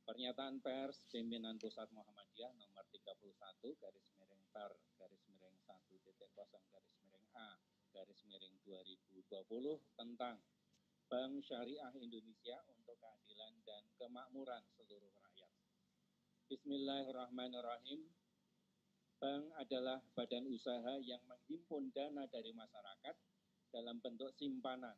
Pernyataan pers pimpinan Pusat Muhammadiyah nomor 31 garis miring tar garis miring 1.0 garis miring A garis miring 2020 tentang Bank Syariah Indonesia untuk keadilan dan kemakmuran seluruh rakyat. Bismillahirrahmanirrahim. Bank adalah badan usaha yang menghimpun dana dari masyarakat dalam bentuk simpanan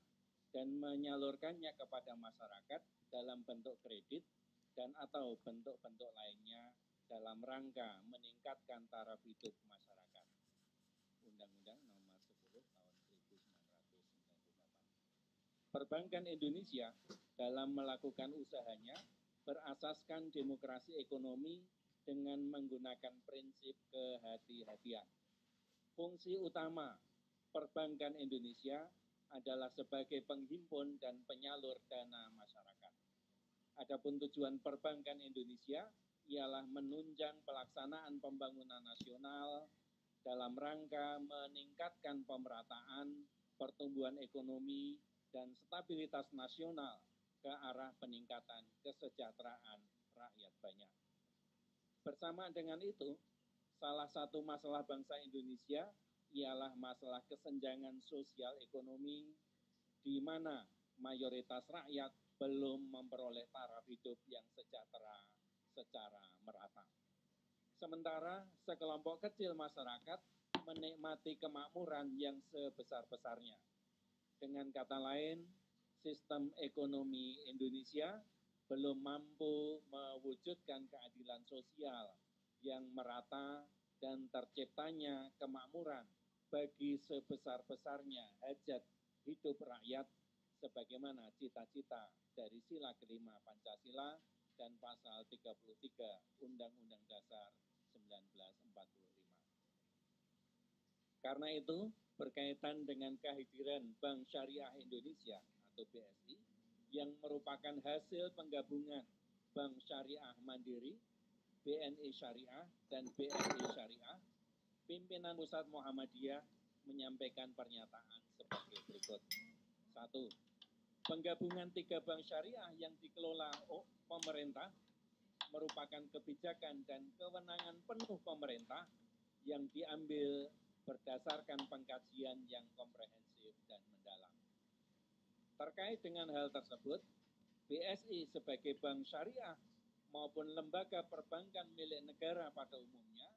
dan menyalurkannya kepada masyarakat dalam bentuk kredit dan atau bentuk-bentuk lainnya dalam rangka meningkatkan taraf hidup masyarakat. Undang-Undang Nomor 10 Tahun 1998. Perbankan Indonesia dalam melakukan usahanya berasaskan demokrasi ekonomi dengan menggunakan prinsip kehati-hatian. Fungsi utama Perbankan Indonesia adalah sebagai penghimpun dan penyalur dana masyarakat. Adapun tujuan Perbankan Indonesia ialah menunjang pelaksanaan pembangunan nasional dalam rangka meningkatkan pemerataan, pertumbuhan ekonomi, dan stabilitas nasional ke arah peningkatan kesejahteraan rakyat banyak. Bersama dengan itu, salah satu masalah bangsa Indonesia ialah masalah kesenjangan sosial ekonomi di mana mayoritas rakyat belum memperoleh taraf hidup yang sejahtera secara merata. Sementara sekelompok kecil masyarakat menikmati kemakmuran yang sebesar-besarnya. Dengan kata lain, sistem ekonomi Indonesia belum mampu mewujudkan keadilan sosial yang merata dan terciptanya kemakmuran bagi sebesar-besarnya hajat hidup rakyat sebagaimana cita-cita dari sila kelima Pancasila dan pasal 33 Undang-Undang Dasar 1945. Karena itu, berkaitan dengan kehadiran Bank Syariah Indonesia atau BSI yang merupakan hasil penggabungan Bank Syariah Mandiri, BNI Syariah, dan BRI Syariah, pimpinan Pusat Muhammadiyah menyampaikan pernyataan sebagai berikut. 1. Penggabungan 3 bank syariah yang dikelola pemerintah merupakan kebijakan dan kewenangan penuh pemerintah yang diambil berdasarkan pengkajian yang komprehensif dan mendalam. Terkait dengan hal tersebut, BSI sebagai bank syariah maupun lembaga perbankan milik negara pada umumnya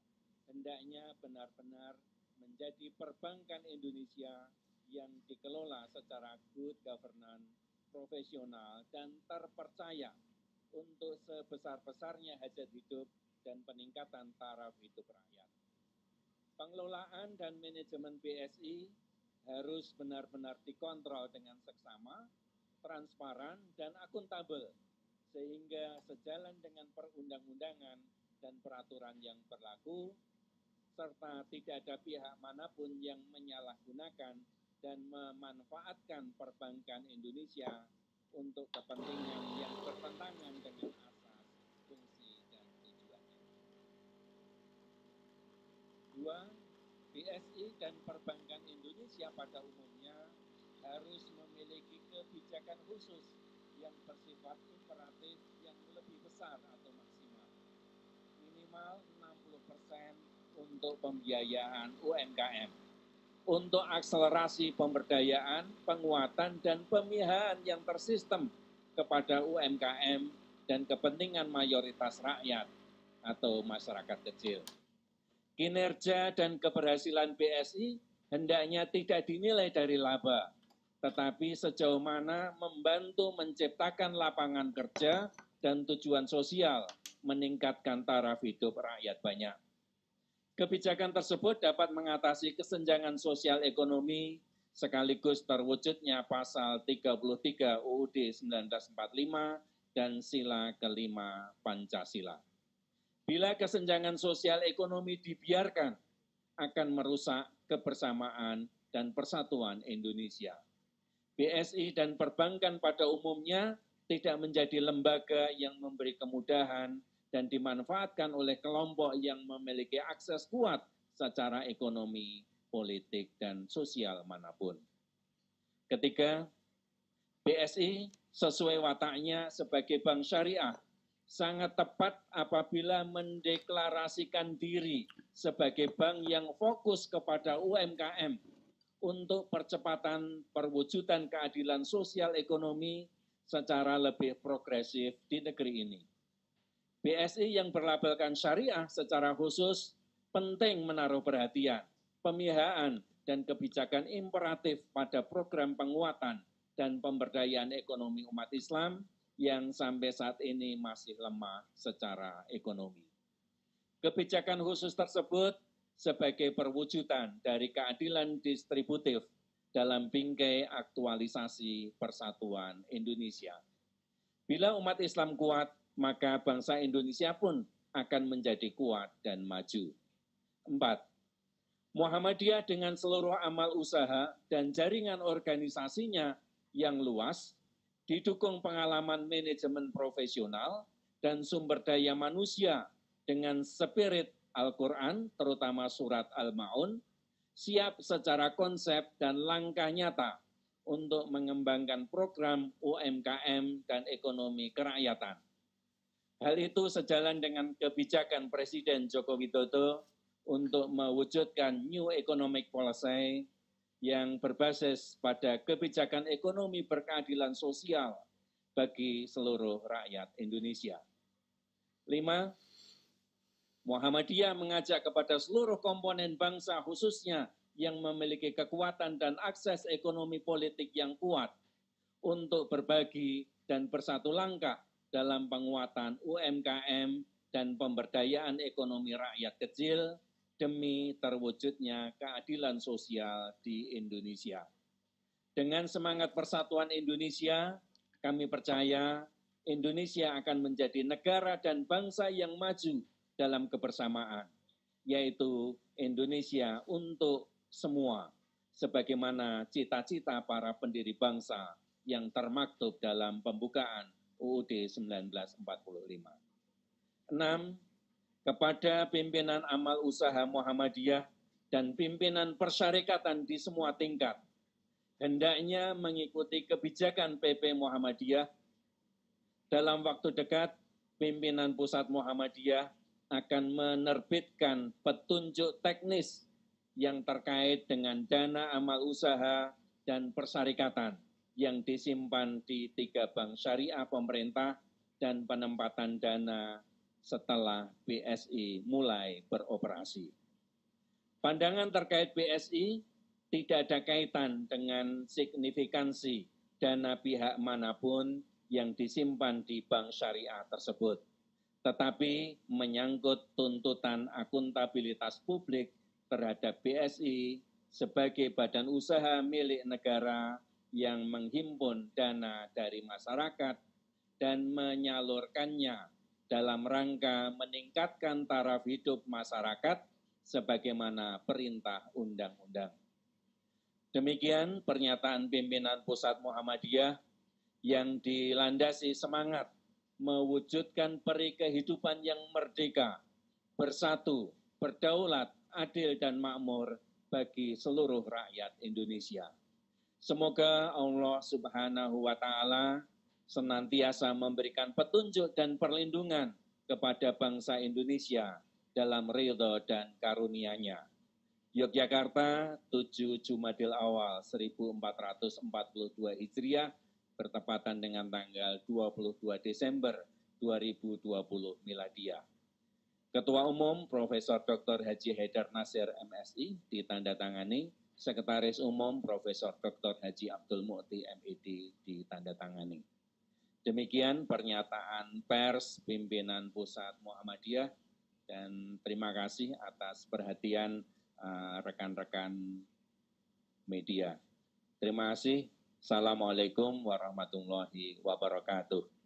hendaknya benar-benar menjadi perbankan Indonesia yang dikelola secara good governance, profesional, dan terpercaya untuk sebesar-besarnya hajat hidup dan peningkatan taraf hidup rakyat. Pengelolaan dan manajemen BSI harus benar-benar dikontrol dengan seksama, transparan, dan akuntabel, sehingga sejalan dengan perundang-undangan dan peraturan yang berlaku, serta tidak ada pihak manapun yang menyalahgunakan dan memanfaatkan perbankan Indonesia untuk kepentingan yang bertentangan dengan asas, fungsi, dan tujuannya. 2. BSI dan perbankan Indonesia pada umumnya harus memiliki kebijakan khusus yang bersifat imperatif yang lebih besar atau maksimal. Minimal 60% untuk pembiayaan UMKM. Untuk akselerasi pemberdayaan, penguatan, dan pemihahan yang tersistem kepada UMKM dan kepentingan mayoritas rakyat atau masyarakat kecil. Kinerja dan keberhasilan BSI hendaknya tidak dinilai dari laba, tetapi sejauh mana membantu menciptakan lapangan kerja dan tujuan sosial meningkatkan taraf hidup rakyat banyak. Kebijakan tersebut dapat mengatasi kesenjangan sosial ekonomi sekaligus terwujudnya pasal 33 UUD 1945 dan sila kelima Pancasila. Bila kesenjangan sosial ekonomi dibiarkan, akan merusak kebersamaan dan persatuan Indonesia. BSI dan perbankan pada umumnya tidak menjadi lembaga yang memberi kemudahan dan dimanfaatkan oleh kelompok yang memiliki akses kuat secara ekonomi, politik, dan sosial manapun. Ketiga, BSI sesuai wataknya sebagai bank syariah sangat tepat apabila mendeklarasikan diri sebagai bank yang fokus kepada UMKM untuk percepatan perwujudan keadilan sosial ekonomi secara lebih progresif di negeri ini. BSI yang berlabelkan syariah secara khusus penting menaruh perhatian, pemihakan, dan kebijakan imperatif pada program penguatan dan pemberdayaan ekonomi umat Islam yang sampai saat ini masih lemah secara ekonomi. Kebijakan khusus tersebut sebagai perwujudan dari keadilan distributif dalam bingkai aktualisasi persatuan Indonesia. Bila umat Islam kuat, maka bangsa Indonesia pun akan menjadi kuat dan maju. 4. Muhammadiyah dengan seluruh amal usaha dan jaringan organisasinya yang luas, didukung pengalaman manajemen profesional dan sumber daya manusia dengan spirit Al-Quran, terutama surat Al-Ma'un, siap secara konsep dan langkah nyata untuk mengembangkan program UMKM dan ekonomi kerakyatan. Hal itu sejalan dengan kebijakan Presiden Joko Widodo untuk mewujudkan New Economic Policy yang berbasis pada kebijakan ekonomi berkeadilan sosial bagi seluruh rakyat Indonesia. 5. Muhammadiyah mengajak kepada seluruh komponen bangsa khususnya yang memiliki kekuatan dan akses ekonomi politik yang kuat untuk berbagi dan bersatu langkah dalam penguatan UMKM dan pemberdayaan ekonomi rakyat kecil demi terwujudnya keadilan sosial di Indonesia. Dengan semangat persatuan Indonesia, kami percaya Indonesia akan menjadi negara dan bangsa yang maju dalam kebersamaan, yaitu Indonesia untuk semua, sebagaimana cita-cita para pendiri bangsa yang termaktub dalam pembukaan UUD 1945. 6. Kepada pimpinan amal usaha Muhammadiyah dan pimpinan persyarikatan di semua tingkat, hendaknya mengikuti kebijakan PP Muhammadiyah. Dalam waktu dekat, pimpinan pusat Muhammadiyah akan menerbitkan petunjuk teknis yang terkait dengan dana amal usaha dan persyarikatan yang disimpan di 3 bank syariah pemerintah dan penempatan dana setelah BSI mulai beroperasi. Pandangan terkait BSI tidak ada kaitan dengan signifikansi dana pihak manapun yang disimpan di bank syariah tersebut, tetapi menyangkut tuntutan akuntabilitas publik terhadap BSI sebagai badan usaha milik negara yang menghimpun dana dari masyarakat dan menyalurkannya dalam rangka meningkatkan taraf hidup masyarakat sebagaimana perintah undang-undang. Demikian pernyataan pimpinan Pusat Muhammadiyah yang dilandasi semangat mewujudkan peri kehidupan yang merdeka, bersatu, berdaulat, adil dan makmur bagi seluruh rakyat Indonesia. Semoga Allah Subhanahu wa Ta'ala senantiasa memberikan petunjuk dan perlindungan kepada bangsa Indonesia dalam ridho dan karunia-Nya. Yogyakarta, 7 Jumadil Awal 1442 Hijriah, bertepatan dengan tanggal 22 Desember 2020 Miladiah. Ketua Umum Profesor Dr. Haji Haidar Nasir MSI ditandatangani, Sekretaris Umum Profesor Dr. Haji Abdul Mu'ti MED ditandatangani. Demikian pernyataan pers pimpinan Pusat Muhammadiyah dan terima kasih atas perhatian rekan-rekan media. Terima kasih. Assalamualaikum warahmatullahi wabarakatuh.